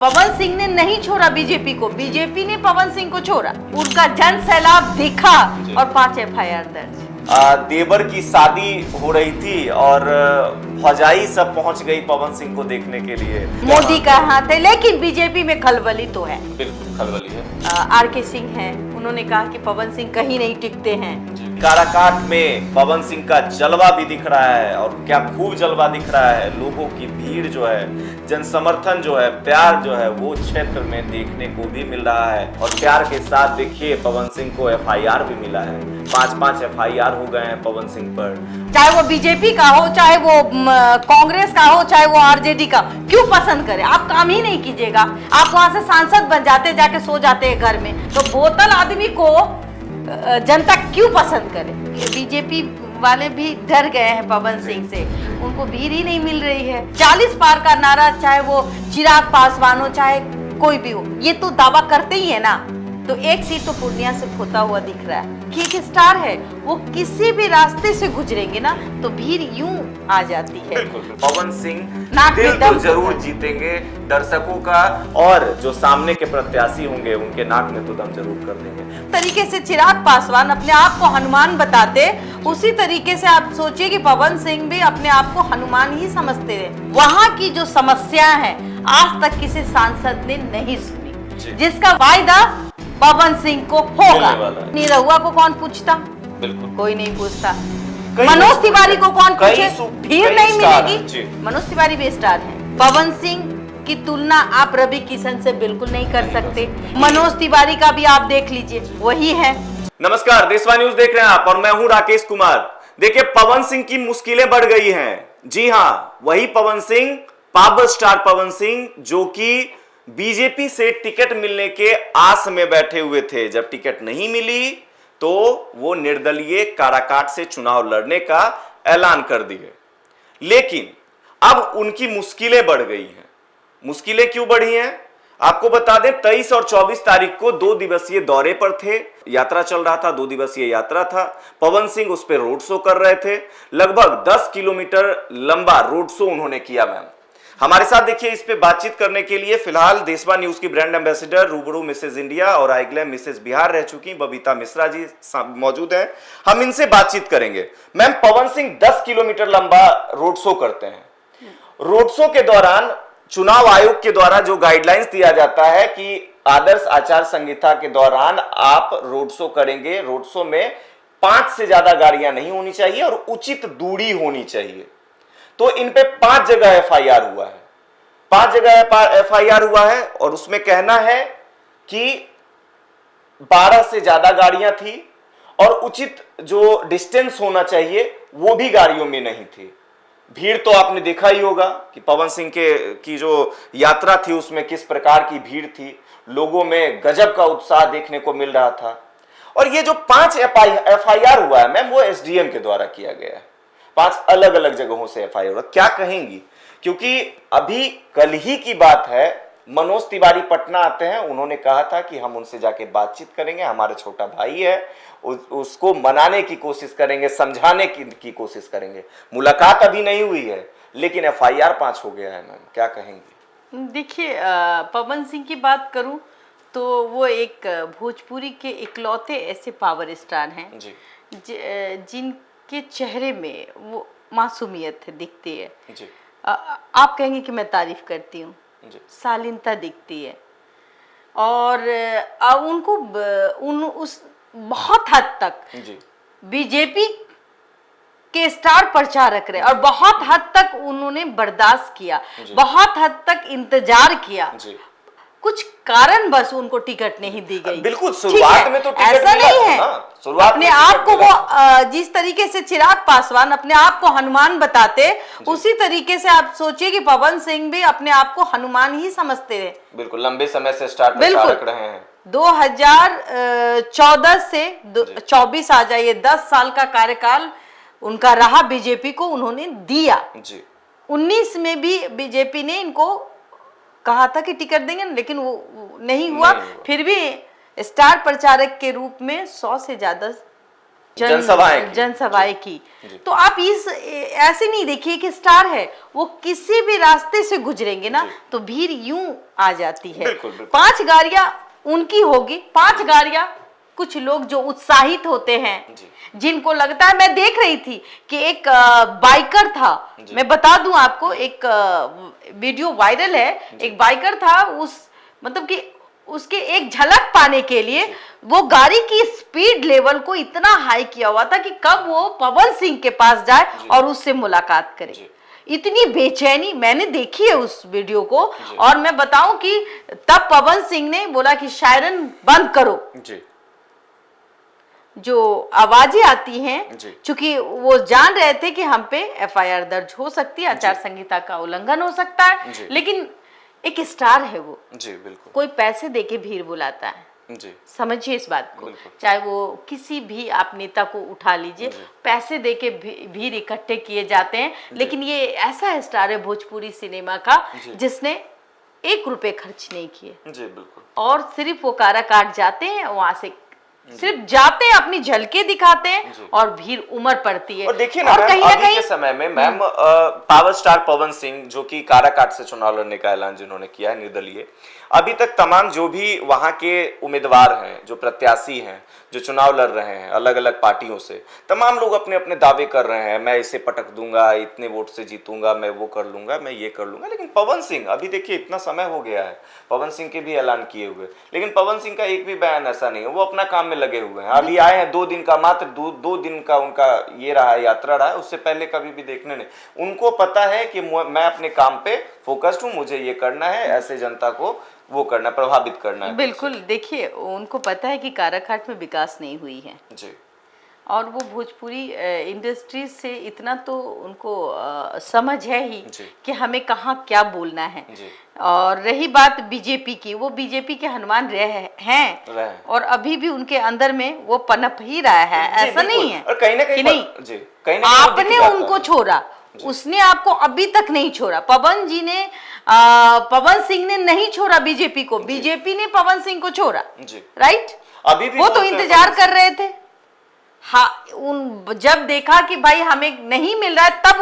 पवन सिंह ने नहीं छोड़ा बीजेपी को, बीजेपी ने पवन सिंह को छोड़ा। उनका जन सैलाब दिखा और 5 FIR दर्ज। देवर की शादी हो रही थी और फौजाई सब पहुंच गई पवन सिंह को देखने के लिए। मोदी का हाथ है, लेकिन बीजेपी में खलबली तो है। बिल्कुल खलबली है। RK सिंह हैं, उन्होंने कहा कि पवन सिंह कहीं नहीं टिकते हैं। काराकाट में पवन सिंह का जलवा भी दिख रहा है और क्या खूब जलवा दिख रहा है। लोगों की भीड़ जो है, जन समर्थन जो है, प्यार जो है वो क्षेत्र में देखने को भी मिल रहा है। और प्यार के साथ देखिए पवन सिंह को FIR भी मिला है। 5 FIR हो गए हैं पवन सिंह पर। चाहे वो बीजेपी का हो, चाहे वो कांग्रेस का हो, चाहे वो RJD का, क्यों पसंद करे? आप काम ही नहीं कीजिएगा, आप वहां से सांसद बन जाते, जाके सो जाते हैं घर में। तो बोतल आदमी को जनता क्यों पसंद करे? बीजेपी वाले भी डर गए हैं पवन सिंह से, उनको भीड़ ही नहीं मिल रही है। 40 पार का नारा, चाहे वो चिराग पासवान हो, चाहे कोई भी हो, ये तो दावा करते ही है ना। तो एक सीट तो पूर्णिया से खोता हुआ दिख रहा है कि एक स्टार है, वो किसी भी रास्ते से गुजरेंगे ना तो भीड़ यूं आ जाती है। पवन सिंह दिल तो जरूर जीतेंगे दर्शकों का, और जो सामने के प्रत्याशी होंगे उनके नाक में तो दम जरूर कर देंगे। तरीके से चिराग पासवान अपने आप को हनुमान बताते, उसी तरीके से आप सोचिए कि पवन सिंह भी अपने आप को हनुमान ही समझते हैं। वहाँ की जो समस्या है आज तक किसी सांसद ने नहीं सुनी, जिसका वायदा पवन सिंह को होगा। निरहुआ को कौन पूछता? बिल्कुल कोई नहीं पूछता। मनोज तिवारी को कौन पूछे? भीड़ नहीं मिलेगी। मनोज तिवारी भी स्टार है। पवन सिंह की तुलना आप रवि किशन से बिल्कुल नहीं कर सकते। मनोज तिवारी का भी आप देख लीजिए, वही है। नमस्कार, देशवा न्यूज देख रहे हैं आप और मैं हूं राकेश कुमार। देखिए पवन सिंह की मुश्किलें बढ़ गई हैं। जी हाँ, वही पवन सिंह, पावर स्टार पवन सिंह, जो कि बीजेपी से टिकट मिलने के आस में बैठे हुए थे। जब टिकट नहीं मिली तो वो निर्दलीय काराकाट से चुनाव लड़ने का ऐलान कर दिए। लेकिन अब उनकी मुश्किलें बढ़ गई हैं। मुश्किलें क्यों बढ़ी हैं? आपको बता दें, 23 और 24 तारीख को 2 दिवसीय दौरे पर थे। यात्रा चल रहा था, 2 दिवसीय यात्रा था। पवन सिंह उस पर रोड शो कर रहे थे। लगभग 10 किलोमीटर लंबा रोड शो उन्होंने किया। मैम हमारे साथ देखिए इस पे बातचीत करने के लिए फिलहाल देशवा न्यूज की ब्रांड एम्बेसडर, रूबरू मिसेज इंडिया और आईग्लैम मिसेज बिहार रह चुकी बबीता मिश्रा जी मौजूद हैं। हम इनसे बातचीत करेंगे। मैम, पवन सिंह 10 किलोमीटर लंबा रोड शो करते हैं। रोड शो के दौरान चुनाव आयोग के द्वारा जो गाइडलाइंस दिया जाता है कि आदर्श आचार संहिता के दौरान आप रोड शो करेंगे, रोड शो में 5 से ज्यादा गाड़ियां नहीं होनी चाहिए और उचित दूरी होनी चाहिए। तो इन पे 5 जगह FIR हुआ है। 5 जगह FIR हुआ है और उसमें कहना है कि 12 से ज्यादा गाड़ियां थी और उचित जो डिस्टेंस होना चाहिए वो भी गाड़ियों में नहीं थी। भीड़ तो आपने देखा ही होगा कि पवन सिंह की जो यात्रा थी उसमें किस प्रकार की भीड़ थी। लोगों में गजब का उत्साह देखने को मिल रहा था। और ये जो 5 FIR हुआ है मैम, वो SDM के द्वारा किया गया है। 5 अलग अलग जगहों से FIR हुआ। क्या कहेंगी? क्योंकि अभी कल ही की बात है, मनोज तिवारी पटना आते हैं। उन्होंने कहा था कि हम उनसे जाके बातचीत करेंगे, हमारा छोटा भाई है, उसको मनाने की कोशिश करेंगे, समझाने की कोशिश करेंगे। मुलाकात अभी नहीं हुई है लेकिन FIR 5 हो गया है। मैम क्या कहेंगी? देखिए, पवन सिंह की बात करूं तो वो एक भोजपुरी के इकलौते ऐसे पावर स्टार हैं जिनके चेहरे में वो मासूमियत दिखती है। जी। आप कहेंगे कि मैं तारीफ करती हूँ, शालीनता दिखती है। और उनको उस बहुत हद तक बीजेपी के स्टार प्रचारक रहे और बहुत हद तक उन्होंने बर्दाश्त किया, बहुत हद तक इंतजार किया। कुछ कारण बस उनको टिकट नहीं दी गई। बिल्कुल, शुरुआत में तो टिकट ऐसा नहीं है। अपने आप को वो जिस तरीके से चिराग पासवान अपने आप को हनुमान बताते, उसी तरीके से आप सोचिए कि पवन सिंह भी अपने आप को हनुमान ही समझते हैं। बिल्कुल, लंबे समय से स्टार प्रचारक रहे हैं। 2014 से 24 आ जाइए, 10 साल का कार्यकाल उनका रहा। बीजेपी को उन्होंने दिया। 19 में भी बीजेपी ने इनको कहा था कि टिकट देंगे, लेकिन वो नहीं हुआ। फिर भी स्टार प्रचारक के रूप में 100 से ज्यादा जनसभाएं की। तो आप इस ऐसे नहीं देखिए कि स्टार है, वो किसी भी रास्ते से गुजरेंगे ना तो भीड़ यूं आ जाती है। बिल्कुल, बिल्कुल। 5 गाड़ियां उनकी होगी, 5 गाड़ियां कुछ लोग जो उत्साहित होते हैं, जिनको लगता है, मैं देख रही थी कि एक बाइकर था, मैं बता दूं आपको, एक वीडियो वायरल है, एक बाइकर था, उस मतलब कि उसके एक झलक पाने के लिए वो गाड़ी की स्पीड लेवल को इतना हाई किया हुआ था कि कब वो पवन सिंह के पास जाए और उससे मुलाकात करे। इतनी बेचैनी मैंने देखी है उस वीडियो को। और मैं बताऊं कि तब पवन सिंह ने बोला कि शायरन बंद करो, जो आवाजें आती हैं, क्योंकि वो जान रहे थे कि हम पे FIR दर्ज हो सकती है, आचार संहिता का उल्लंघन हो सकता है, लेकिन एक स्टार है वो। बिल्कुल। कोई पैसे देके भीड़ बुलाता है, समझिए इस बात को। चाहे वो किसी भी आप नेता को उठा लीजिए, पैसे देके भीड़ इकट्ठे किए जाते हैं, लेकिन ये ऐसा स्टार है भोजपुरी सिनेमा का जिसने 1 रुपए खर्च नहीं किए। बिल्कुल। और सिर्फ वो काराकाट जाते हैं, वहां से सिर्फ जाते हैं, अपनी झलके दिखाते हैं और भीड़ उमड़ पड़ती है। और देखिए ना, अभी के समय में ma'am power star Pawan Singh जो कि काराकाट से चुनाव लड़ने का ऐलान जिन्होंने किया है निर्दलीय, अभी तक तमाम जो भी वहां के उम्मीदवार हैं, जो प्रत्याशी हैं, जो चुनाव लड़ रहे हैं अलग अलग पार्टियों से, तमाम लोग अपने अपने दावे कर रहे हैं, मैं इसे पटक दूंगा, इतने वोट से जीतूंगा, मैं वो कर लूंगा, मैं ये कर लूंगा। लेकिन पवन सिंह, अभी देखिए इतना समय हो गया है, पवन सिंह के भी ऐलान किए हुए, लेकिन पवन सिंह का एक भी बयान ऐसा नहीं है, वो अपना काम में लगे हुए हैं। अभी आए हैं 2 दिन का, मात्र 2 दिन का उनका ये रहा है, यात्रा रहा है, उससे पहले कभी भी देखने नहीं। उनको पता है कि मैं अपने काम पे फोकस्ड हूँ, मुझे ये करना है, ऐसे जनता को वो करना, प्रभावित करना है। बिल्कुल, देखिए उनको पता है कि काराकाट में विकास नहीं हुई है जी, और वो भोजपुरी इंडस्ट्री से इतना तो उनको समझ है ही कि हमें कहाँ क्या बोलना है। और रही बात बीजेपी की, वो बीजेपी के हनुमान हैं और अभी भी उनके अंदर में वो पनप ही रहा है, ऐसा नहीं है। और कहीं ना कहीं नहीं, आपने उनको छोड़ा, उसने आपको अभी तक नहीं छोड़ा। पवन सिंह ने नहीं छोड़ा बीजेपी को, बीजेपी ने पवन सिंह को छोड़ा, राइट? अभी भी वो तो इंतजार कर रहे थे। हाँ, जब देखा कि भाई हमें नहीं मिल रहा है, तब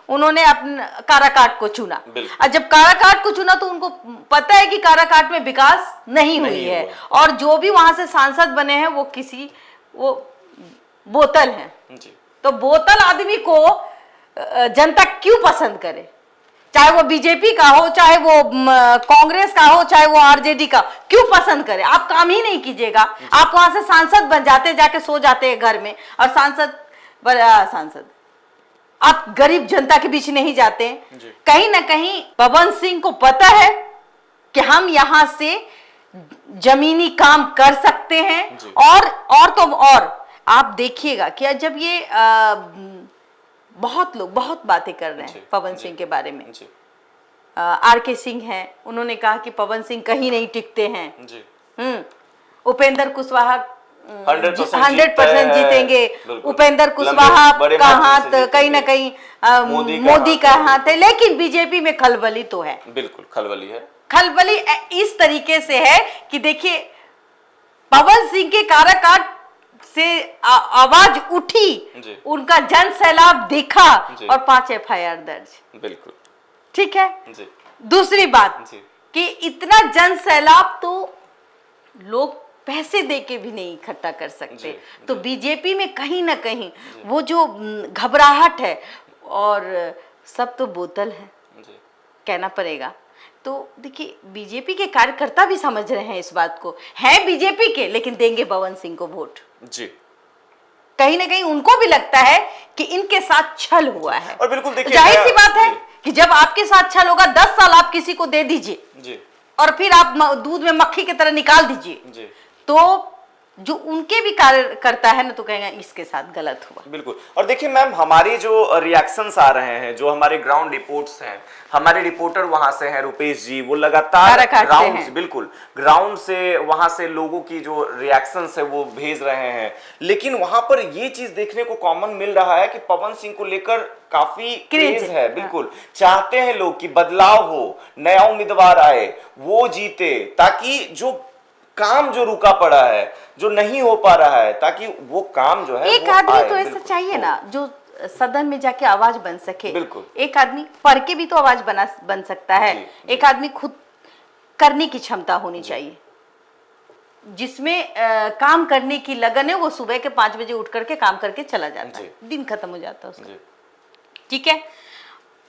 उन्होंने अपने काराकाट को चुना। और जब काराकाट को चुना तो उनको पता है कि काराकाट में विकास नहीं हुई है, और जो भी वहां से सांसद बने हैं वो बोतल हैं। तो बोतल आदमी को जनता क्यों पसंद करे, चाहे वो बीजेपी का हो, चाहे वो कांग्रेस का हो, चाहे वो आरजेडी का, क्यों पसंद करे? आप काम ही नहीं कीजिएगा, आप वहां से सांसद बन जाते, जाके सो जाते हैं घर में, और सांसद आप गरीब जनता के बीच नहीं जाते। कहीं ना कहीं पवन सिंह को पता है कि हम यहाँ से जमीनी काम कर सकते हैं। और तो और आप देखिएगा कि जब ये बहुत लोग बहुत बातें कर रहे हैं पवन सिंह के बारे में। RK सिंह हैं, उन्होंने कहा कि पवन सिंह कहीं नहीं टिकते हैं। उपेंद्र कुशवाहा 100% जीतेंगे। उपेंद्र कुशवाहा का हाथ कहीं ना कहीं मोदी का हाथ है, लेकिन बीजेपी में खलबली तो है। बिल्कुल खलबली है। खलबली इस तरीके से है कि देखिए, पवन सिंह के काराकाट से आवाज उठी, उनका जन सैलाब देखा और 5 FIR दर्ज। बिल्कुल ठीक है। दूसरी बात कि इतना जन सैलाब तो लोग पैसे देके भी नहीं इकट्ठा कर सकते। तो बीजेपी में कहीं ना कहीं वो जो घबराहट है, और सब तो बोतल है, कहना पड़ेगा। तो देखिए, बीजेपी के कार्यकर्ता भी समझ रहे हैं इस बात को, है बीजेपी के, लेकिन देंगे पवन सिंह को वोट। कहीं ना कहीं उनको भी लगता है कि इनके साथ छल हुआ है। और बिल्कुल देखिए, जाहिर सी बात है कि जब आपके साथ छल होगा, 10 साल आप किसी को दे दीजिए और फिर आप दूध में मक्खी की तरह निकाल दीजिए, तो जो उनके भी कार्यकर्ता है ना, तो कहेंगे इसके साथ गलत हुआ। बिल्कुल। और देखिए मैम, हमारे जो रिएक्शंस आ रहे हैं, जो हमारे ग्राउंड रिपोर्ट्स हैं, हमारे रिपोर्टर वहां से हैं रुपेश जी, वो लगातार ग्राउंड से, बिल्कुल ग्राउंड से, वहां से लोगों की जो रिएक्शंस है वो भेज रहे हैं। लेकिन वहां पर ये चीज देखने को कॉमन मिल रहा है कि पवन सिंह को लेकर काफी क्रेज है। बिल्कुल चाहते हैं लोग कि बदलाव हो, नया उम्मीदवार आए, वो जीते, ताकि जो काम जो रुका पड़ा है, जो नहीं हो पा रहा है, ताकि वो काम जो है एक वो आदमी आए। तो ऐसा बिल्कुल। चाहिए ना जो सदन में जाके आवाज बन सके। बिल्कुल। एक आदमी पढ़ के भी तो आवाज बन सकता है। जी, एक आदमी खुद करने की क्षमता होनी चाहिए, जिसमें काम करने की लगन है। वो सुबह के 5 बजे उठ करके काम करके चला जाता है, दिन खत्म हो जाता है उसका। ठीक है,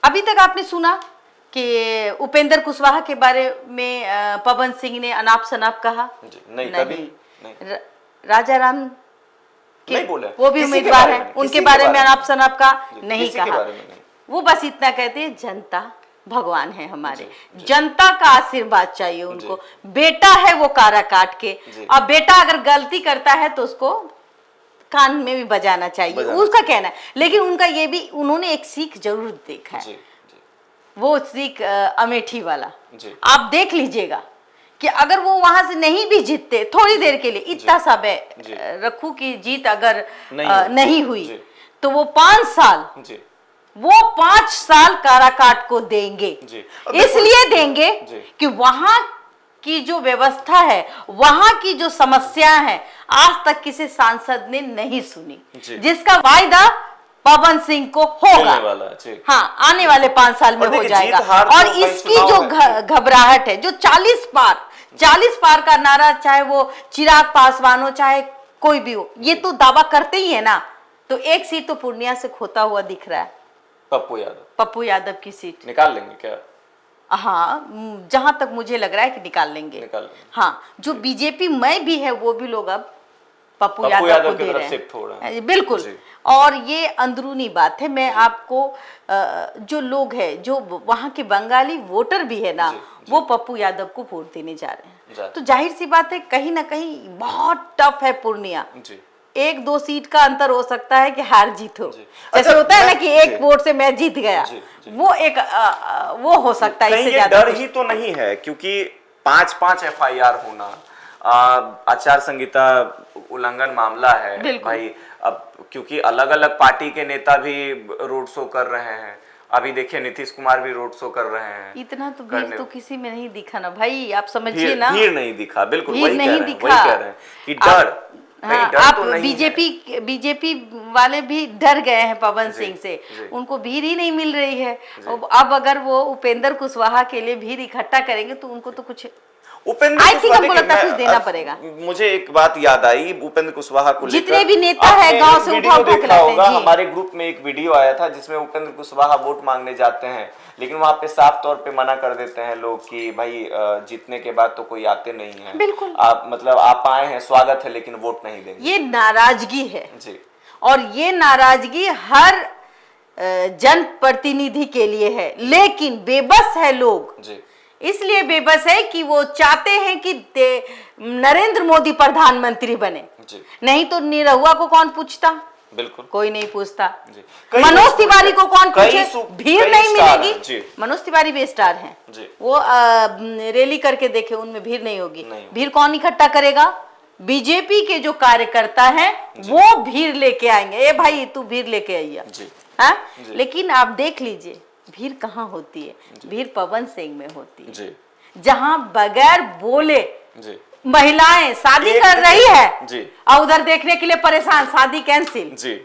अभी तक आपने सुना कि उपेंद्र कुशवाहा के बारे में पवन सिंह ने अनाप शनाप कहा? नहीं, कभी नहीं। राजा राम के नहीं बोले, वो भी किसी के उम्मीदवार बारे है, में, उनके किसी के बारे में बारे अनाप शनाप का नहीं किसी के कहा। बारे में नहीं। वो बस इतना कहते हैं जनता भगवान है हमारे, जनता का आशीर्वाद चाहिए उनको। बेटा है वो कारा काट के, अब बेटा अगर गलती करता है तो उसको कान में भी बजाना चाहिए, उसका कहना है। लेकिन उनका ये भी, उन्होंने एक सीख जरूर देखा है, वो सीख अमेठी वाला। आप देख लीजिएगा कि अगर वो वहां से नहीं भी जीतते थोड़ी देर के लिए, इतना सा मैं रखूं कि जीत अगर नहीं हुई तो वो 5 साल काराकाट को देंगे। इसलिए देंगे कि वहां की जो व्यवस्था है, वहां की जो समस्या है, आज तक किसी सांसद ने नहीं सुनी, जिसका वायदा पवन सिंह को होगा। हाँ, आने वाले 5 साल में हो जाएगा। और इसकी जो घबराहट है, जो 40 पार का नारा, चाहे वो चिराग पासवान हो चाहे कोई भी हो, ये तो दावा करते ही है ना। तो एक सीट तो पूर्णिया से खोता हुआ दिख रहा है, पप्पू यादव की सीट निकाल लेंगे क्या? हाँ, जहां तक मुझे लग रहा है कि निकाल लेंगे। हाँ, जो बीजेपी में भी है वो भी लोग अब पप्पू यादव को दे रहे हैं। बिल्कुल। और ये अंदरूनी बात है। मैं आपको जो लोग हैं, जो वहां के बंगाली वोटर भी है ना, वो पप्पू यादव को वोट देने जा रहे हैं। तो जाहिर सी बात है, कहीं ना कहीं बहुत टफ है पूर्णिया। 1-2 सीट का अंतर हो सकता है कि हार जीत हो। जैसे होता है ना कि एक वोट से मैं जीत गया, वो एक वो हो सकता है। इससे ज्यादा डर ही तो नहीं है, क्योंकि 5 FIR होना, आचार संहिता उल्लंघन मामला है भाई। अब क्योंकि अलग अलग पार्टी के नेता भी रोड शो कर रहे हैं, अभी देखिए नीतीश कुमार भी रोड शो कर रहे हैं। इतना तो भीड़ तो किसी में नहीं दिखा ना भाई, आप समझिए ना। भीड़ नहीं दिखा, बिल्कुल वही नहीं कह दिखा रहे हैं कि डर। हाँ, आप तो बीजेपी वाले भी डर गए हैं पवन सिंह से, उनको भीड़ ही नहीं मिल रही है। अब अगर वो उपेंद्र कुशवाहा के लिए भीड़ इकट्ठा करेंगे तो उनको तो कुछ हमको लगता है कुछ देना पड़ेगा। मुझे एक बात याद आई उपेंद्र कुशवाहा को लेकर, जितने भी नेता है गांव से उठा उठा के लाते हैं। हमारे ग्रुप में एक वीडियो आया था जिसमें उपेंद्र कुशवाहा वोट मांगने जाते हैं, लेकिन वहां पे साफ तौर पे मना कर देते हैं लोग कि भाई जीतने के बाद तो कोई आते नहीं है। बिल्कुल। आप मतलब आप आए हैं, स्वागत है, लेकिन वोट नहीं देंगे। ये नाराजगी है जी। और ये नाराजगी हर जनप्रतिनिधि के लिए है, लेकिन बेबस है लोग। जी। इसलिए बेबस है कि वो चाहते हैं कि नरेंद्र मोदी प्रधानमंत्री बने। नहीं तो निरहुआ को कौन पूछता? बिल्कुल कोई नहीं पूछता। मनोज तिवारी को कौन पूछे? भीड़ नहीं मिलेगी। मनोज तिवारी भी स्टार हैं, वो रैली करके देखे, उनमें भीड़ नहीं होगी। भीड़ कौन इकट्ठा करेगा? बीजेपी के जो कार्यकर्ता हैं वो भीड़ लेके आएंगे। ए भाई तू भीड़ लेके आइया। हाँ, लेकिन आप देख लीजिए भीड़ कहाँ होती है? भीड़ पवन सिंह में होती है, जहां बगैर बोले महिलाएं शादी कर रही है और उधर देखने के लिए परेशान, शादी कैंसिल।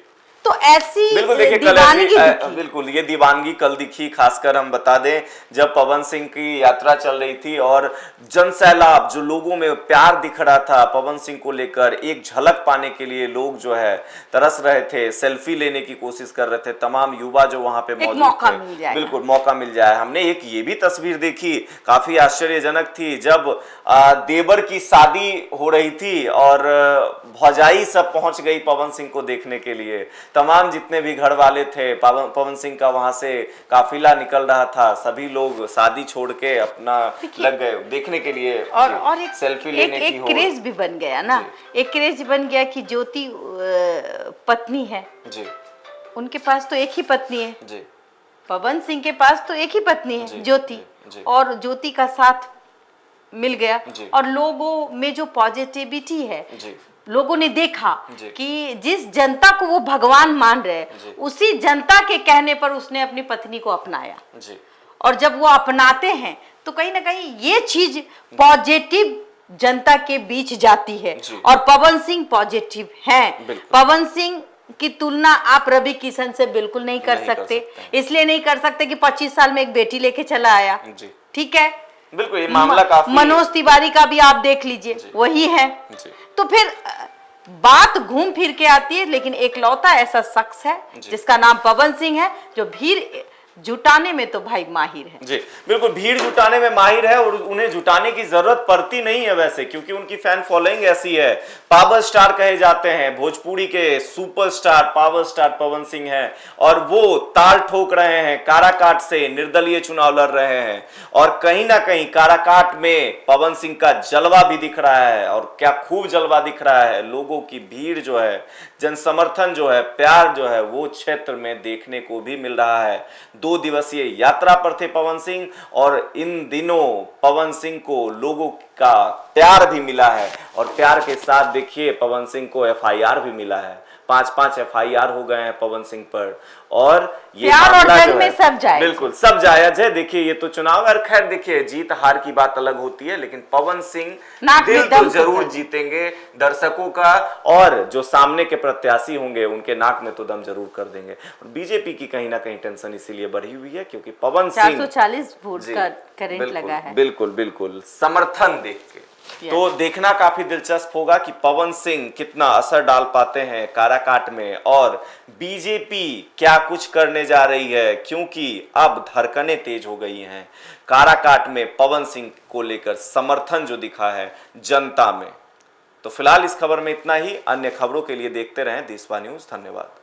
तो ऐसी दीवानगी, बिल्कुल ये दीवानगी कल दिखी। खासकर हम बता दें, जब पवन सिंह की यात्रा चल रही थी और जनसैलाब, जो लोगों में प्यार दिख रहा था पवन सिंह को लेकर, एक झलक पाने के लिए लोग जो है तरस रहे थे, सेल्फी लेने की कोशिश कर रहे थे। तमाम युवा जो वहां पे मौजूद थे, बिल्कुल मौका मिल जाए। हमने एक ये भी तस्वीर देखी, काफी आश्चर्यजनक थी, जब देवर की शादी हो रही थी और भौजाई सब पहुंच गई पवन सिंह को देखने के लिए। तमाम जितने भी घर वाले थे, पवन सिंह का वहां से काफिला निकल रहा था, सभी लोग शादी छोड़ के अपना लग गए देखने के लिए। और एक सेल्फी लेने की एक क्रेज भी बन गया ना, एक क्रेज बन गया कि ज्योति पत्नी है जी, उनके पास तो एक ही पत्नी है जी, पवन सिंह के पास तो एक ही पत्नी है ज्योति, और ज्योति का साथ मिल गया। और लोगों में जो पॉजिटिविटी है, लोगों ने देखा कि जिस जनता को वो भगवान मान रहे, उसी जनता के कहने पर उसने अपनी पत्नी को अपनाया। और जब वो अपनाते हैं तो कहीं ना कहीं ये चीज पॉजिटिव जनता के बीच जाती है जी। और पवन सिंह पॉजिटिव हैं। बिल्कुल। पवन सिंह की तुलना आप रवि किशन से बिल्कुल नहीं कर नहीं कर सकते। सकते। इसलिए नहीं कर सकते कि 25 साल में एक बेटी लेके चला आया। जी। ठीक है, बिल्कुल, ये मामला काफी मनोज तिवारी का भी आप देख लीजिए, वही है। जी। तो फिर बात घूम फिर के आती है, लेकिन एकलौता ऐसा शख्स है जिसका नाम पवन सिंह है, जो भीड़ जुटाने में तो भाई माहिर है। जी बिल्कुल, भीड़ जुटाने में माहिर है और उन्हें जुटाने की जरूरत पड़ती नहीं है वैसे, क्योंकि उनकी फैन फॉलोइंग ऐसी है। पावर स्टार कहे जाते हैं, भोजपुरी के superstar power star Pawan Singh हैं और वो ताल ठोक रहे हैं, काराकाट से निर्दलीय चुनाव लड़ रहे हैं और कहीं ना कहीं काराकाट में पवन सिंह का जलवा भी दिख रहा है। और क्या खूब जलवा दिख रहा है, लोगों की भीड़ जो है, जन समर्थन जो है, प्यार जो है, वो क्षेत्र में देखने को भी मिल रहा है। 2 दिवसीय यात्रा पर थे पवन सिंह और इन दिनों पवन सिंह को लोगों का प्यार भी मिला है और प्यार के साथ देखिए पवन सिंह को एफआईआर भी मिला है। 5-5 एफआईआर हो गए हैं पवन सिंह पर और ये प्यार और मामला जंग जो में है, सब जायज। बिल्कुल सब जायज है। देखिए ये तो चुनाव है, खैर देखिए जीत हार की बात अलग होती है, लेकिन पवन सिंह नाक में दिल दम तो तो जरूर है। जीतेंगे दर्शकों का, और जो सामने के प्रत्याशी होंगे उनके नाक में तो दम जरूर कर देंगे। और बीजेपी की कहीं ना कहीं टेंशन इसीलिए बढ़ी हुई है क्योंकि पवन सिंह 440 वोट जी, का करंट बिल्कुल, लगा है। बिल्कुल बिल्कुल समर्थन देख के तो देखना काफी दिलचस्प होगा कि पवन सिंह कितना असर डाल पाते हैं काराकाट में और बीजेपी क्या कुछ करने जा रही है, क्योंकि अब धड़कनें तेज हो गई हैं काराकाट में पवन सिंह को लेकर समर्थन जो दिखा है जनता में। तो फिलहाल इस खबर में इतना ही, अन्य खबरों के लिए देखते रहें देशवा न्यूज। धन्यवाद।